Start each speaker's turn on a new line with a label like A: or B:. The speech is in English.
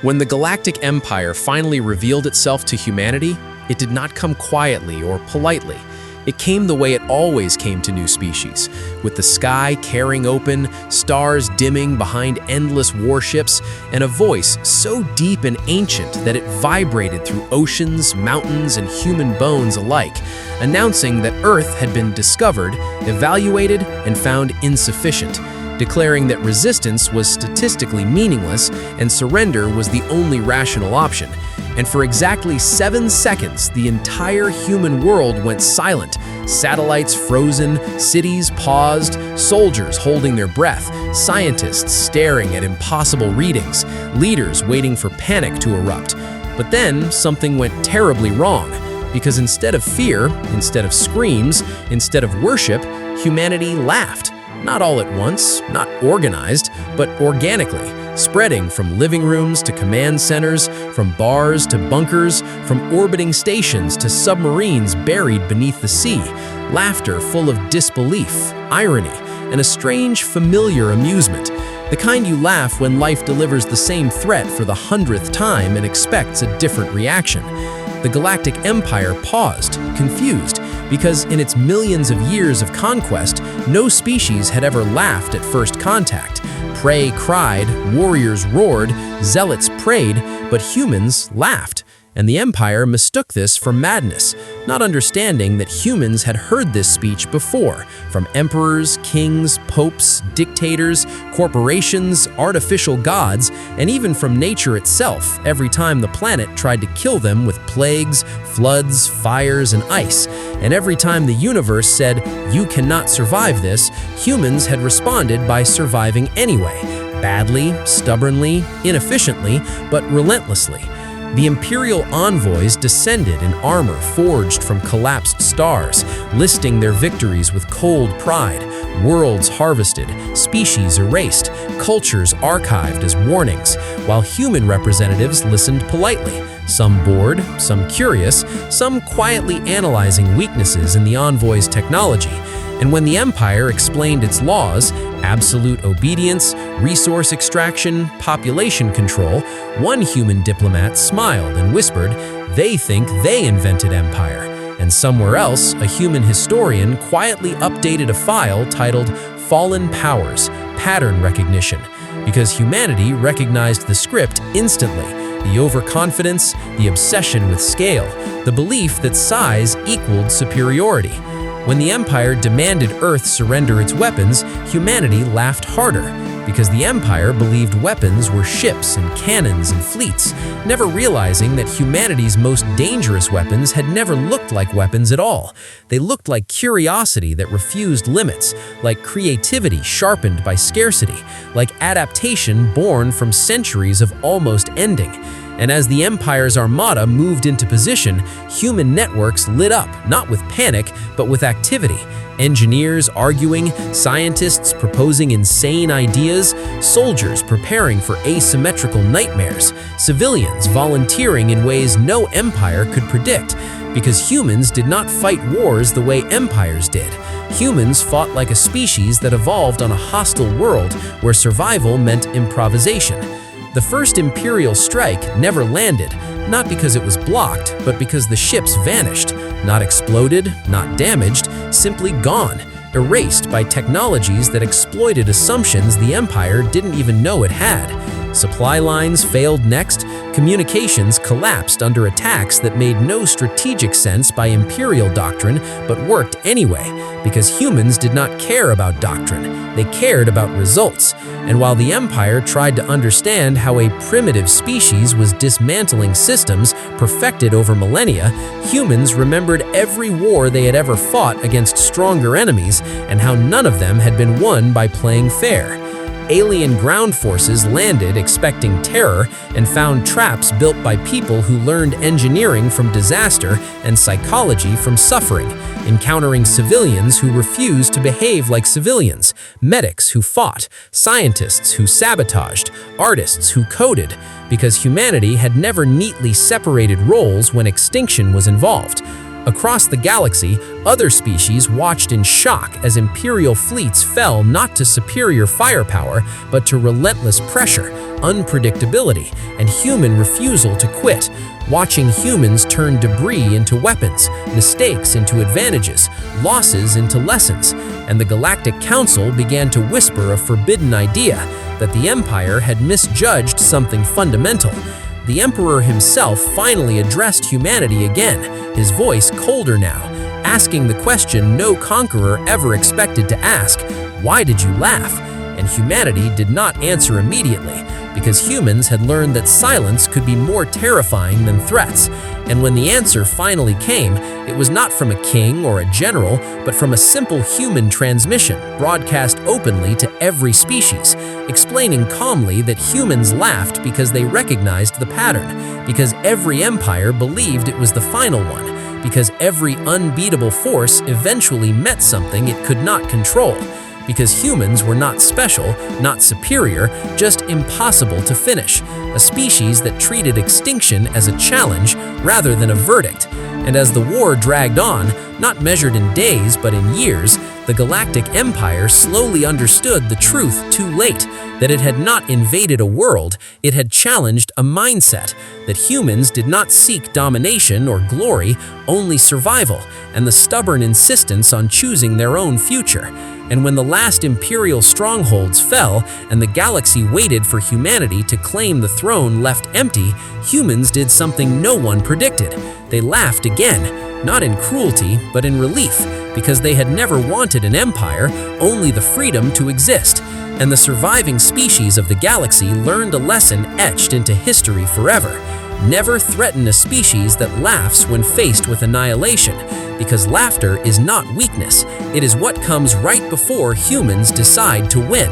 A: When the Galactic Empire finally revealed itself to humanity, it did not come quietly or politely. It came the way it always came to new species, with the sky tearing open, stars dimming behind endless warships, and a voice so deep and ancient that it vibrated through oceans, mountains, and human bones alike, announcing that Earth had been discovered, evaluated, and found insufficient, declaring that resistance was statistically meaningless and surrender was the only rational option. And for exactly 7 seconds, the entire human world went silent. Satellites frozen, cities paused, soldiers holding their breath, scientists staring at impossible readings, leaders waiting for panic to erupt. But then something went terribly wrong, because instead of fear, instead of screams, instead of worship, humanity laughed. Not all at once, not organized, but organically, spreading from living rooms to command centers, from bars to bunkers, from orbiting stations to submarines buried beneath the sea, laughter full of disbelief, irony, and a strange, familiar amusement, the kind you laugh when life delivers the same threat for the 100th time and expects a different reaction. The Galactic Empire paused, confused, because in its millions of years of conquest, no species had ever laughed at first contact. Prey cried, warriors roared, zealots prayed, but humans laughed. And the Empire mistook this for madness, not understanding that humans had heard this speech before, from emperors, kings, popes, dictators, corporations, artificial gods, and even from nature itself every time the planet tried to kill them with plagues, floods, fires, and ice. And every time the universe said, "You cannot survive this," humans had responded by surviving anyway, badly, stubbornly, inefficiently, but relentlessly. The Imperial envoys descended in armor forged from collapsed stars, listing their victories with cold pride, worlds harvested, species erased, cultures archived as warnings, while human representatives listened politely, some bored, some curious, some quietly analyzing weaknesses in the envoys' technology. And when the Empire explained its laws, absolute obedience, resource extraction, population control, one human diplomat smiled and whispered, "They think they invented empire." And somewhere else, a human historian quietly updated a file titled "Fallen Powers, Pattern Recognition," because humanity recognized the script instantly. The overconfidence, the obsession with scale, the belief that size equaled superiority. When the Empire demanded Earth surrender its weapons, humanity laughed harder, because the Empire believed weapons were ships and cannons and fleets, never realizing that humanity's most dangerous weapons had never looked like weapons at all. They looked like curiosity that refused limits, like creativity sharpened by scarcity, like adaptation born from centuries of almost ending. And as the Empire's armada moved into position, human networks lit up, not with panic, but with activity. Engineers arguing, scientists proposing insane ideas, soldiers preparing for asymmetrical nightmares, civilians volunteering in ways no empire could predict, because humans did not fight wars the way empires did. Humans fought like a species that evolved on a hostile world where survival meant improvisation. The first Imperial strike never landed, not because it was blocked, but because the ships vanished, not exploded, not damaged, simply gone, erased by technologies that exploited assumptions the Empire didn't even know it had. Supply lines failed next, communications collapsed under attacks that made no strategic sense by Imperial doctrine but worked anyway, because humans did not care about doctrine, they cared about results. And while the Empire tried to understand how a primitive species was dismantling systems perfected over millennia, humans remembered every war they had ever fought against stronger enemies and how none of them had been won by playing fair. Alien ground forces landed expecting terror and found traps built by people who learned engineering from disaster and psychology from suffering, encountering civilians who refused to behave like civilians, medics who fought, scientists who sabotaged, artists who coded, because humanity had never neatly separated roles when extinction was involved. Across the galaxy, other species watched in shock as imperial fleets fell not to superior firepower, but to relentless pressure, unpredictability, and human refusal to quit. Watching humans turn debris into weapons, mistakes into advantages, losses into lessons, and the Galactic Council began to whisper a forbidden idea that the Empire had misjudged something fundamental. The Emperor himself finally addressed humanity again, his voice colder now, asking the question no conqueror ever expected to ask: "Why did you laugh?" And humanity did not answer immediately, because humans had learned that silence could be more terrifying than threats. And when the answer finally came, it was not from a king or a general, but from a simple human transmission, broadcast openly to every species, explaining calmly that humans laughed because they recognized the pattern, because every empire believed it was the final one, because every unbeatable force eventually met something it could not control, because humans were not special, not superior, just impossible to finish, a species that treated extinction as a challenge rather than a verdict. And as the war dragged on, not measured in days but in years, the Galactic Empire slowly understood the truth too late, that it had not invaded a world, it had challenged a mindset, that humans did not seek domination or glory, only survival, and the stubborn insistence on choosing their own future. And when the last imperial strongholds fell and the galaxy waited for humanity to claim the throne left empty, humans did something no one predicted. They laughed again, not in cruelty, but in relief, because they had never wanted an empire, only the freedom to exist. And the surviving species of the galaxy learned a lesson etched into history forever. Never threaten a species that laughs when faced with annihilation, because laughter is not weakness, it is what comes right before humans decide to win.